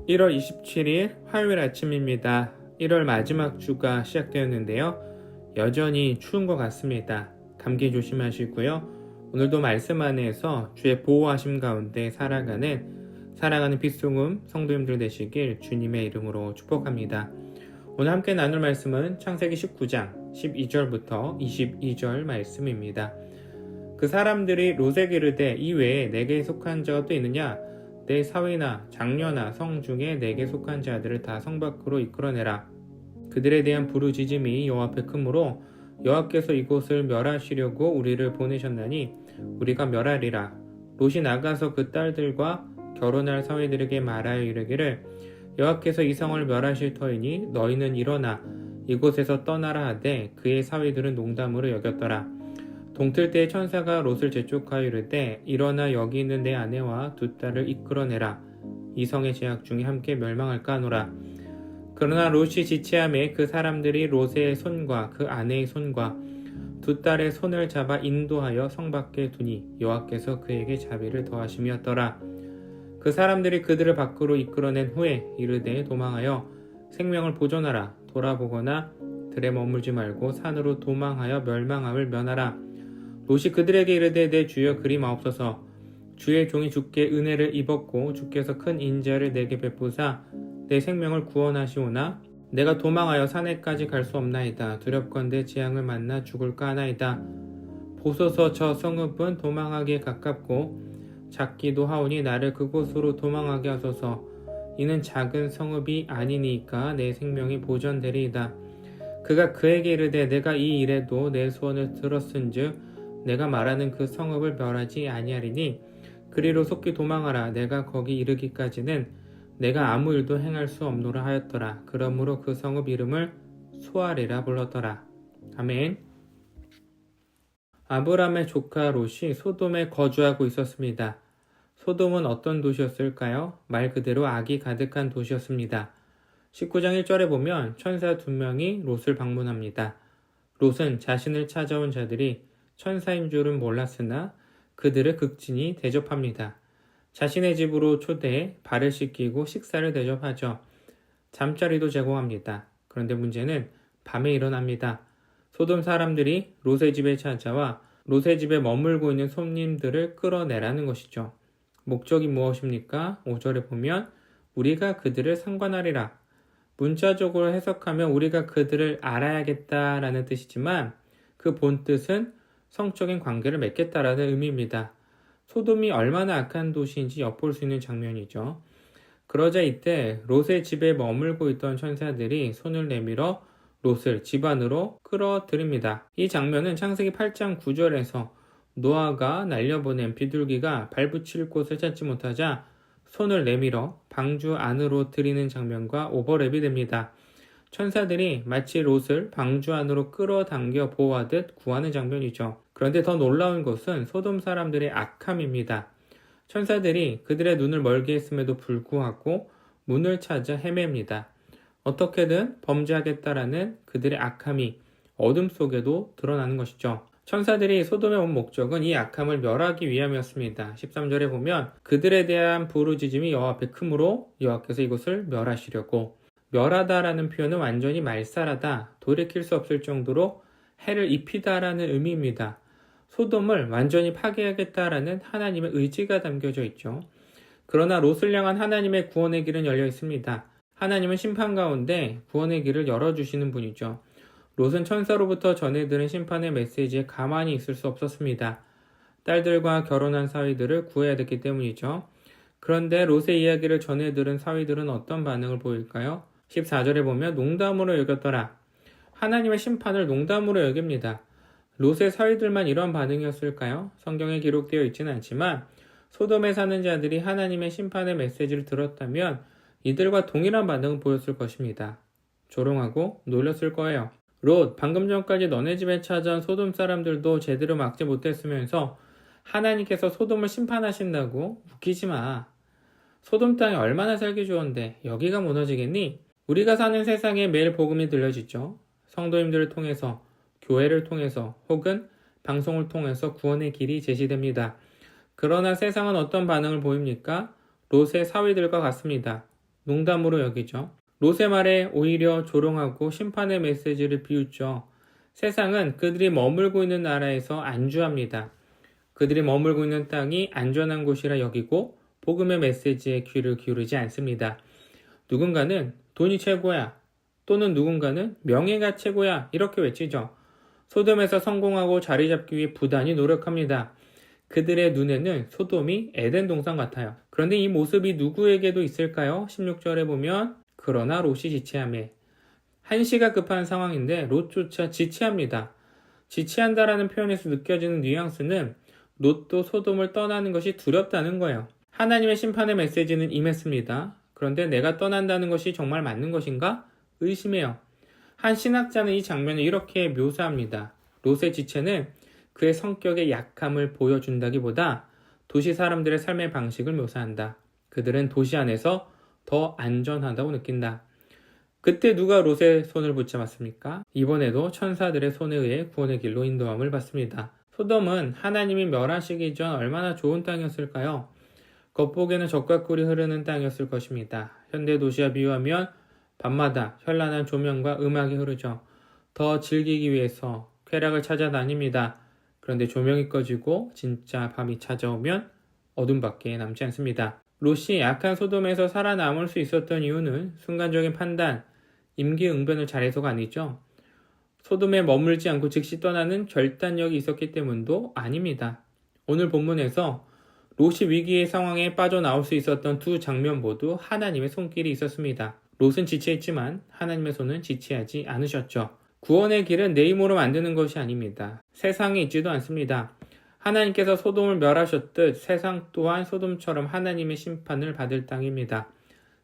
1월 27일 화요일 아침입니다. 1월 마지막 주가 시작되었는데요. 여전히 추운 것 같습니다. 감기 조심하시고요. 오늘도 말씀 안에서 주의 보호하심 가운데 살아가는 빗소금 성도님들 되시길 주님의 이름으로 축복합니다. 오늘 함께 나눌 말씀은 창세기 19장 12절부터 22절 말씀입니다. 그 사람들이 롯에게 이르되 이 외에 내게 속한 자가 또 있느냐? 내 사위나 장녀나 성 중에 내게 속한 자들을 다 성 밖으로 이끌어내라. 그들에 대한 부르짖음이 여호와 앞에 크므로 여호와께서 이곳을 멸하시려고 우리를 보내셨나니 우리가 멸하리라. 롯이 나가서 그 딸들과 결혼할 사위들에게 말하여 이르기를 여호와께서 이 성을 멸하실 터이니 너희는 일어나 이곳에서 떠나라 하되 그의 사위들은 농담으로 여겼더라. 동틀 때에 천사가 롯을 재촉하여 이르되 일어나 여기 있는 내 아내와 두 딸을 이끌어내라. 이 성의 죄악 중에 함께 멸망할까 하노라. 그러나 롯이 지체하매 그 사람들이 롯의 손과 그 아내의 손과 두 딸의 손을 잡아 인도하여 성 밖에 두니 여호와께서 그에게 자비를 더하심이었더라. 그 사람들이 그들을 밖으로 이끌어낸 후에 이르되 도망하여 생명을 보존하라. 돌아보거나 들에 머물지 말고 산으로 도망하여 멸망함을 면하라. 롯이 그들에게 이르되 내 주여 그리 마옵소서. 주의 종이 주께 은혜를 입었고 주께서 큰 인자를 내게 베푸사 내 생명을 구원하시오나 내가 도망하여 산에까지 갈 수 없나이다. 두렵건대 재앙을 만나 죽을까 하나이다. 보소서 저 성읍은 도망하기에 가깝고 작기도 하오니 나를 그곳으로 도망하게 하소서. 이는 작은 성읍이 아니니까 내 생명이 보전되리이다. 그가 그에게 이르되 내가 이 일에도 내 소원을 들었은즉 내가 말하는 그 성읍을 멸하지 아니하리니 그리로 속히 도망하라. 내가 거기 이르기까지는 내가 아무 일도 행할 수 없노라 하였더라. 그러므로 그 성읍 이름을 소알이라 불렀더라. 아멘. 아브람의 조카 롯이 소돔에 거주하고 있었습니다. 소돔은 어떤 도시였을까요? 말 그대로 악이 가득한 도시였습니다. 19장 1절에 보면 천사 2명이 롯을 방문합니다. 롯은 자신을 찾아온 자들이 천사인 줄은 몰랐으나 그들을 극진히 대접합니다. 자신의 집으로 초대해 발을 씻기고 식사를 대접하죠. 잠자리도 제공합니다. 그런데 문제는 밤에 일어납니다. 소돔 사람들이 롯의 집에 찾아와 롯의 집에 머물고 있는 손님들을 끌어내라는 것이죠. 목적이 무엇입니까? 5절에 보면 우리가 그들을 상관하리라. 문자적으로 해석하면 우리가 그들을 알아야겠다라는 뜻이지만 그 본뜻은 성적인 관계를 맺겠다라는 의미입니다. 소돔이 얼마나 악한 도시인지 엿볼 수 있는 장면이죠. 그러자 이때 롯의 집에 머물고 있던 천사들이 손을 내밀어 롯을 집 안으로 끌어들입니다. 이 장면은 창세기 8장 9절에서 노아가 날려보낸 비둘기가 발붙일 곳을 찾지 못하자 손을 내밀어 방주 안으로 들이는 장면과 오버랩이 됩니다. 천사들이 마치 롯을 방주 안으로 끌어당겨 보호하듯 구하는 장면이죠. 그런데 더 놀라운 것은 소돔 사람들의 악함입니다. 천사들이 그들의 눈을 멀게 했음에도 불구하고 문을 찾아 헤맵니다. 어떻게든 범죄하겠다라는 그들의 악함이 어둠 속에도 드러나는 것이죠. 천사들이 소돔에 온 목적은 이 악함을 멸하기 위함이었습니다. 13절에 보면 그들에 대한 부르짖음이 여호와 앞에 크므로 여호와께서 이곳을 멸하시려고. 멸하다라는 표현은 완전히 말살하다, 돌이킬 수 없을 정도로 해를 입히다라는 의미입니다. 소돔을 완전히 파괴하겠다라는 하나님의 의지가 담겨져 있죠. 그러나 롯을 향한 하나님의 구원의 길은 열려 있습니다. 하나님은 심판 가운데 구원의 길을 열어주시는 분이죠. 롯은 천사로부터 전해들은 심판의 메시지에 가만히 있을 수 없었습니다. 딸들과 결혼한 사위들을 구해야 됐기 때문이죠. 그런데 롯의 이야기를 전해들은 사위들은 어떤 반응을 보일까요? 14절에 보면 농담으로 여겼더라. 하나님의 심판을 농담으로 여깁니다. 롯의 사위들만 이런 반응이었을까요? 성경에 기록되어 있지는 않지만 소돔에 사는 자들이 하나님의 심판의 메시지를 들었다면 이들과 동일한 반응을 보였을 것입니다. 조롱하고 놀렸을 거예요. 롯, 방금 전까지 너네 집에 찾아온 소돔 사람들도 제대로 막지 못했으면서 하나님께서 소돔을 심판하신다고? 웃기지 마. 소돔 땅이 얼마나 살기 좋은데 여기가 무너지겠니? 우리가 사는 세상에 매일 복음이 들려지죠. 성도님들을 통해서, 교회를 통해서 혹은 방송을 통해서 구원의 길이 제시됩니다. 그러나 세상은 어떤 반응을 보입니까? 롯의 사위들과 같습니다. 농담으로 여기죠. 롯의 말에 오히려 조롱하고 심판의 메시지를 비웃죠. 세상은 그들이 머물고 있는 나라에서 안주합니다. 그들이 머물고 있는 땅이 안전한 곳이라 여기고 복음의 메시지에 귀를 기울이지 않습니다. 누군가는 돈이 최고야, 또는 누군가는 명예가 최고야 이렇게 외치죠. 소돔에서 성공하고 자리 잡기 위해 부단히 노력합니다. 그들의 눈에는 소돔이 에덴 동산 같아요. 그런데 이 모습이 누구에게도 있을까요? 16절에 보면 그러나 롯이 지체하매, 한시가 급한 상황인데 롯조차 지체합니다. 지체한다라는 표현에서 느껴지는 뉘앙스는 롯도 소돔을 떠나는 것이 두렵다는 거예요. 하나님의 심판의 메시지는 임했습니다. 그런데 내가 떠난다는 것이 정말 맞는 것인가? 의심해요. 한 신학자는 이 장면을 이렇게 묘사합니다. 롯의 지체는 그의 성격의 약함을 보여준다기보다 도시 사람들의 삶의 방식을 묘사한다. 그들은 도시 안에서 더 안전하다고 느낀다. 그때 누가 롯의 손을 붙잡았습니까? 이번에도 천사들의 손에 의해 구원의 길로 인도함을 받습니다. 소돔은 하나님이 멸하시기 전 얼마나 좋은 땅이었을까요? 겉보기에는 적과 꿀이 흐르는 땅이었을 것입니다. 현대 도시와 비유하면 밤마다 현란한 조명과 음악이 흐르죠. 더 즐기기 위해서 쾌락을 찾아다닙니다. 그런데 조명이 꺼지고 진짜 밤이 찾아오면 어둠밖에 남지 않습니다. 롯이 약한 소돔에서 살아남을 수 있었던 이유는 순간적인 판단, 임기응변을 잘해서가 아니죠. 소돔에 머물지 않고 즉시 떠나는 결단력이 있었기 때문도 아닙니다. 오늘 본문에서 롯이 위기의 상황에 빠져나올 수 있었던 두 장면 모두 하나님의 손길이 있었습니다. 롯은 지체했지만 하나님의 손은 지체하지 않으셨죠. 구원의 길은 내 힘으로 만드는 것이 아닙니다. 세상에 있지도 않습니다. 하나님께서 소돔을 멸하셨듯 세상 또한 소돔처럼 하나님의 심판을 받을 땅입니다.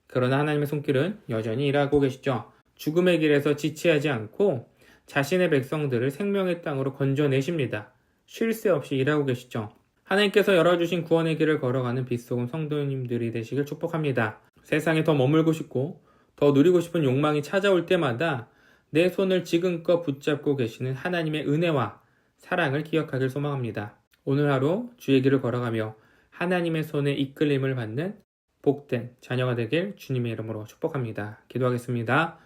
그러나 하나님의 손길은 여전히 일하고 계시죠. 죽음의 길에서 지체하지 않고 자신의 백성들을 생명의 땅으로 건져내십니다. 쉴 새 없이 일하고 계시죠. 하나님께서 열어주신 구원의 길을 걸어가는 빛소금 성도님들이 되시길 축복합니다. 세상에 더 머물고 싶고 더 누리고 싶은 욕망이 찾아올 때마다 내 손을 지금껏 붙잡고 계시는 하나님의 은혜와 사랑을 기억하길 소망합니다. 오늘 하루 주의 길을 걸어가며 하나님의 손에 이끌림을 받는 복된 자녀가 되길 주님의 이름으로 축복합니다. 기도하겠습니다.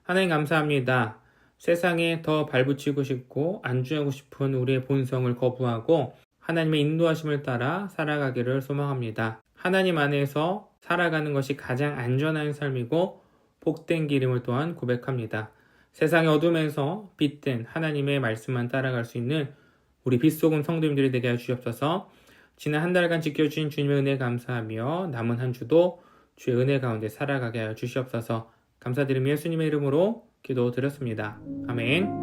하나님 감사합니다. 세상에 더 발붙이고 싶고 안주하고 싶은 우리의 본성을 거부하고 하나님의 인도하심을 따라 살아가기를 소망합니다. 하나님 안에서 살아가는 것이 가장 안전한 삶이고 복된 길임을 또한 고백합니다. 세상의 어둠에서 빛된 하나님의 말씀만 따라갈 수 있는 우리 빛소금 성도님들이 되게 해주시옵소서. 지난 한 달간 지켜주신 주님의 은혜 감사하며 남은 한 주도 주의 은혜 가운데 살아가게 하여 주시옵소서. 감사드리며 예수님의 이름으로 기도드렸습니다. 아멘.